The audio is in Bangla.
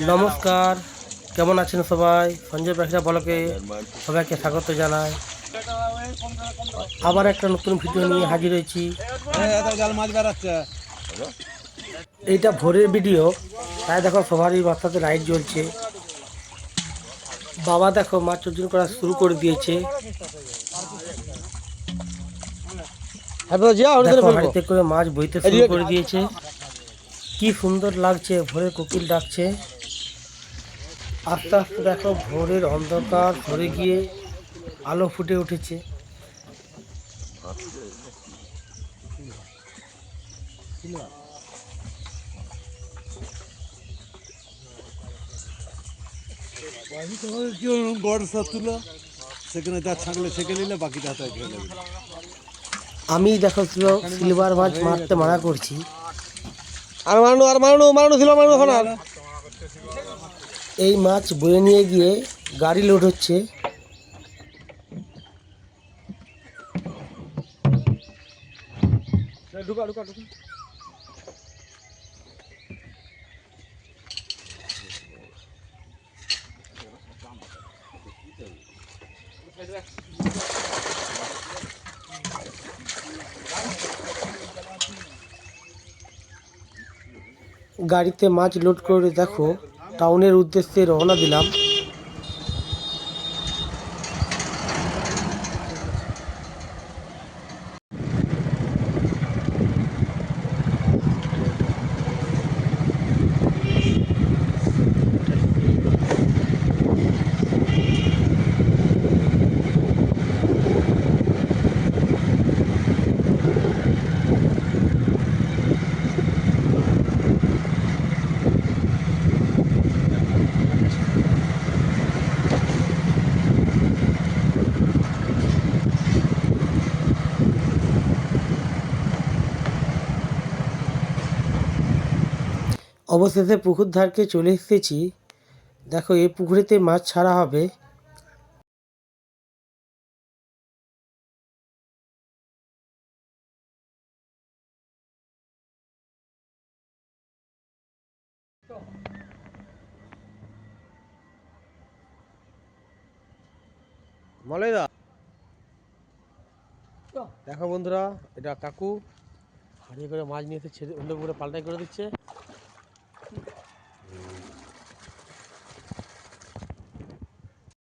নমস্কার, কেমন আছেন সবাই? সঞ্জয় পাখিরা ব্লগে সবাইকে স্বাগত জানাই। আবার একটা নতুন ভিডিও নিয়ে হাজির হয়েছি। এইটা ভোরের ভিডিও, তাই দেখো সবারই মাথাতে লাইট জ্বলছে। বাবা দেখো মাছ চর্চন করা শুরু করে দিয়েছে। দেখো হাড়িতে করে মাছ বইতে শুরু করে দিয়েছে। কি সুন্দর লাগছে, ভোরের কোকিল ডাকছে। আস্তে আস্তে দেখো ভোরের অন্ধকার সরে গিয়ে আলো ফুটে উঠেছে। আমি দেখো সিলভার মাছ মারতে মানা করছি। এই মাছ বয়ে নিয়ে গিয়ে গাড়ি লোড হচ্ছে। গাড়িতে মাছ লোড করে দেখো টাউনের উদ্দেশ্যে রওনা দিলাম। অবশেষে পুকুর ধারকে চলে এসেছি। দেখো এই পুকুরেতে মাছ ছাড়া হবে। দেখো বন্ধুরা, এটা কাকু হাড়িয়ে করে মাছ নিয়ে এসে ছেড়ে অন্য পুকুরে পাল্টাই করে দিচ্ছে।